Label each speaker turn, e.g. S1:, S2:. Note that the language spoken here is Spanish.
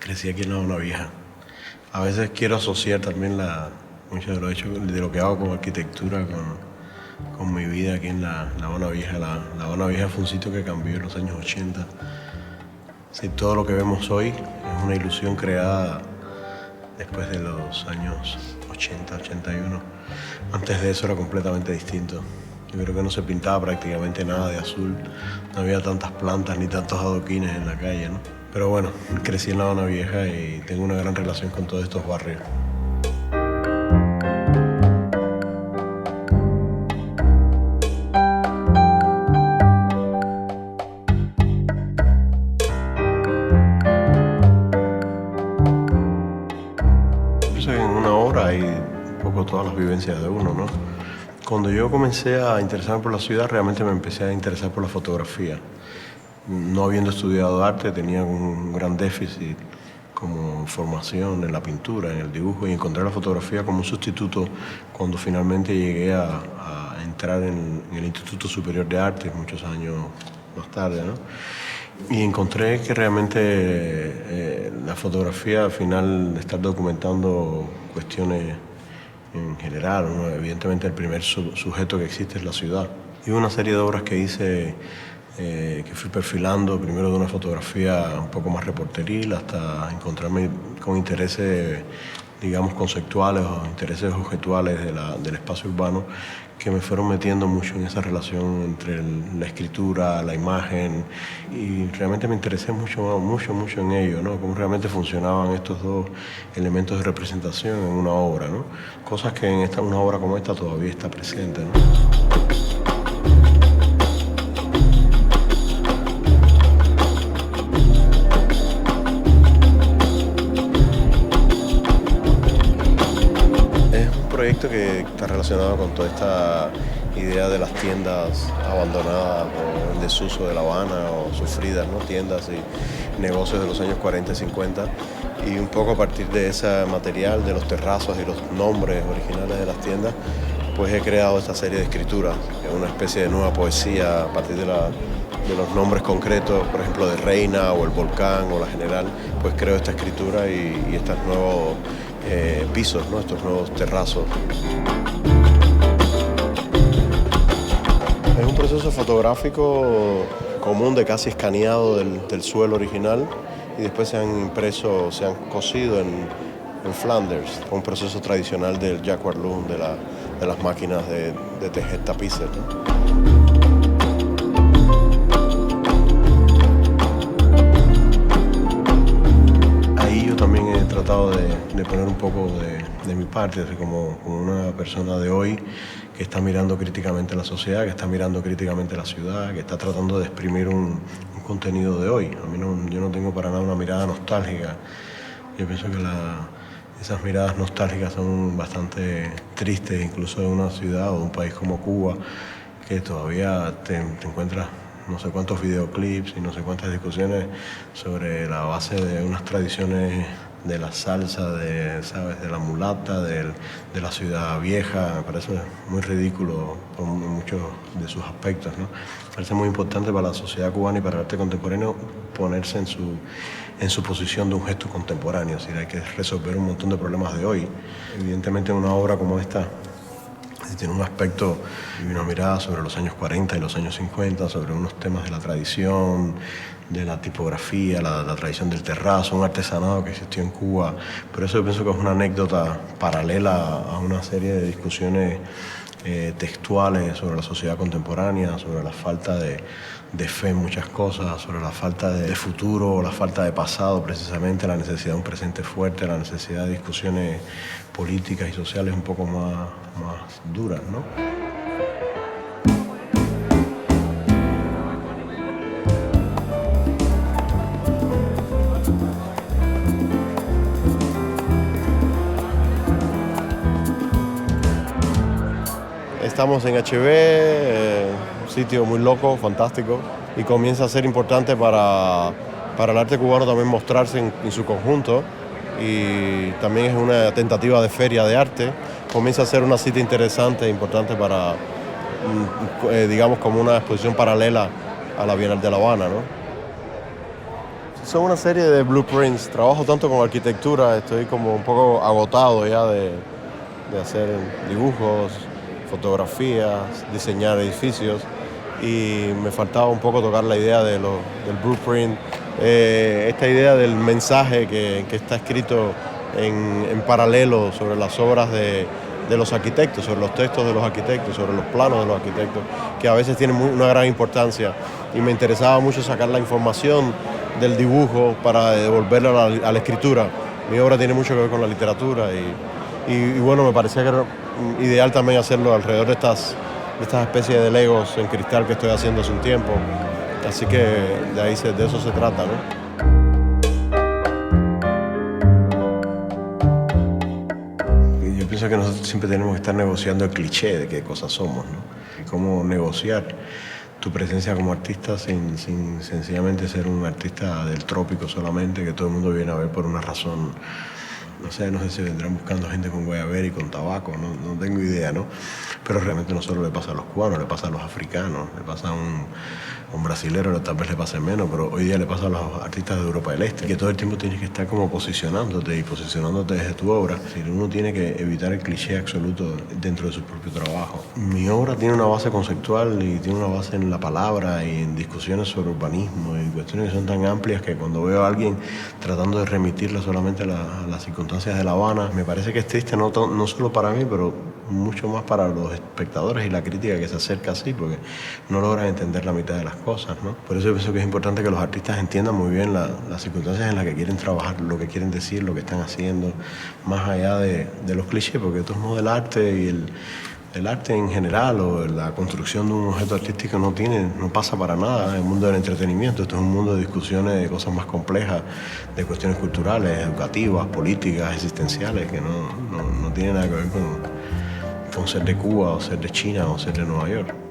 S1: Crecí aquí en La Habana Vieja. A veces quiero asociar también mucho de lo hecho, de lo que hago con arquitectura, con mi vida aquí en La Habana Vieja. La Habana Vieja fue un sitio que cambió en los años 80. Sí, todo lo que vemos hoy es una ilusión creada después de los años 80, 81. Antes de eso era completamente distinto. Yo creo que no se pintaba prácticamente nada de azul, no había tantas plantas ni tantos adoquines en la calle, ¿no? Pero bueno, crecí en La Habana Vieja y tengo una gran relación con todos estos barrios. Pienso que en una obra hay un poco todas las vivencias de uno, ¿no? Cuando yo comencé a interesarme por la ciudad, realmente me empecé a interesar por la fotografía. No habiendo estudiado arte, tenía un gran déficit como formación en la pintura, en el dibujo, y encontré la fotografía como un sustituto cuando finalmente llegué a entrar en el Instituto Superior de Arte muchos años más tarde, ¿no? Y encontré que realmente la fotografía, al final, de estar documentando cuestiones en general, ¿no? Evidentemente el primer sujeto que existe es la ciudad. Y una serie de obras que hice que fui perfilando primero de una fotografía un poco más reporteril hasta encontrarme con intereses, digamos, conceptuales o intereses objetuales del espacio urbano que me fueron metiendo mucho en esa relación entre la escritura, la imagen, y realmente me interesé mucho en ello, ¿no? Cómo realmente funcionaban estos dos elementos de representación en una obra, ¿no? Cosas que en una obra como esta todavía está presente, ¿no? Proyecto que está relacionado con toda esta idea de las tiendas abandonadas o en desuso de La Habana o sufridas, ¿no? Tiendas y negocios de los años 40 y 50, y un poco a partir de ese material, de los terrazos y los nombres originales de las tiendas, pues he creado esta serie de escrituras, que es una especie de nueva poesía a partir de los nombres concretos, por ejemplo, de Reina o el Volcán o la General. Pues creo esta escritura y estos nuevos pisos, ¿no? Estos nuevos terrazos. Es un proceso fotográfico común de casi escaneado del suelo original, y después se han impreso, se han cosido en Flanders, un proceso tradicional del jacquard loom, de las máquinas de tejer tapices, ¿no? También he tratado de poner un poco de mi parte, como una persona de hoy que está mirando críticamente la sociedad, que está mirando críticamente la ciudad, que está tratando de exprimir un contenido de hoy. Yo no tengo para nada una mirada nostálgica. Yo pienso que esas miradas nostálgicas son bastante tristes, incluso de una ciudad o de un país como Cuba, que todavía te encuentras no sé cuántos videoclips y no sé cuántas discusiones sobre la base de unas tradiciones de la salsa, ¿sabes? De la mulata, de la ciudad vieja. Me parece muy ridículo por muchos de sus aspectos, ¿no? Me parece muy importante para la sociedad cubana y para el arte contemporáneo ponerse en su posición de un gesto contemporáneo. Es decir, hay que resolver un montón de problemas de hoy. Evidentemente una obra como esta tiene un aspecto y una mirada sobre los años 40 y los años 50, sobre unos temas de la tradición, de la tipografía, la tradición del terrazo, un artesanado que existió en Cuba. Por eso yo pienso que es una anécdota paralela a una serie de discusiones textuales sobre la sociedad contemporánea, sobre la falta de fe en muchas cosas, sobre la falta de futuro, la falta de pasado, precisamente la necesidad de un presente fuerte, la necesidad de discusiones políticas y sociales un poco más duras, ¿no? Estamos en HB, un sitio muy loco, fantástico, y comienza a ser importante para el arte cubano también mostrarse en su conjunto, y también es una tentativa de feria de arte. Comienza a ser una cita interesante e importante para, digamos, como una exposición paralela a la Bienal de La Habana, ¿no? Son una serie de blueprints. Trabajo tanto con arquitectura, estoy como un poco agotado ya de hacer dibujos, fotografías, diseñar edificios, y me faltaba un poco tocar la idea del blueprint, esta idea del mensaje que está escrito en paralelo sobre las obras de los arquitectos, sobre los textos de los arquitectos, sobre los planos de los arquitectos, que a veces tienen una gran importancia, y me interesaba mucho sacar la información del dibujo para devolverla a la escritura. Mi obra tiene mucho que ver con la literatura y bueno, me parecía que era ideal también hacerlo alrededor de estas especies de legos en cristal que estoy haciendo hace un tiempo. Así que de eso se trata, ¿no? Yo pienso que nosotros siempre tenemos que estar negociando el cliché de qué cosas somos, ¿no? Y cómo negociar tu presencia como artista sin sencillamente ser un artista del trópico solamente, que todo el mundo viene a ver por una razón. No sé si vendrán buscando gente con guayabera y con tabaco, no tengo idea, ¿no? Pero realmente no solo le pasa a los cubanos, le pasa a los africanos, le pasa a un brasilero, tal vez le pase menos, pero hoy día le pasa a los artistas de Europa del Este, que todo el tiempo tienes que estar como posicionándote desde tu obra. Es decir, uno tiene que evitar el cliché absoluto dentro de su propio trabajo. Mi obra tiene una base conceptual y tiene una base en la palabra y en discusiones sobre urbanismo y cuestiones que son tan amplias que cuando veo a alguien tratando de remitirla solamente a las circunstancias de La Habana, me parece que es triste no solo para mí, pero mucho más para los espectadores y la crítica que se acerca así, porque no logran entender la mitad de las cosas, ¿no? Por eso yo pienso que es importante que los artistas entiendan muy bien las circunstancias en las que quieren trabajar, lo que quieren decir, lo que están haciendo, más allá de los clichés, porque de todos modos el arte y el arte en general o la construcción de un objeto artístico no pasa para nada en el mundo del entretenimiento. Esto es un mundo de discusiones de cosas más complejas, de cuestiones culturales, educativas, políticas, existenciales, que no tienen nada que ver con ser de Cuba o ser de China o ser de Nueva York.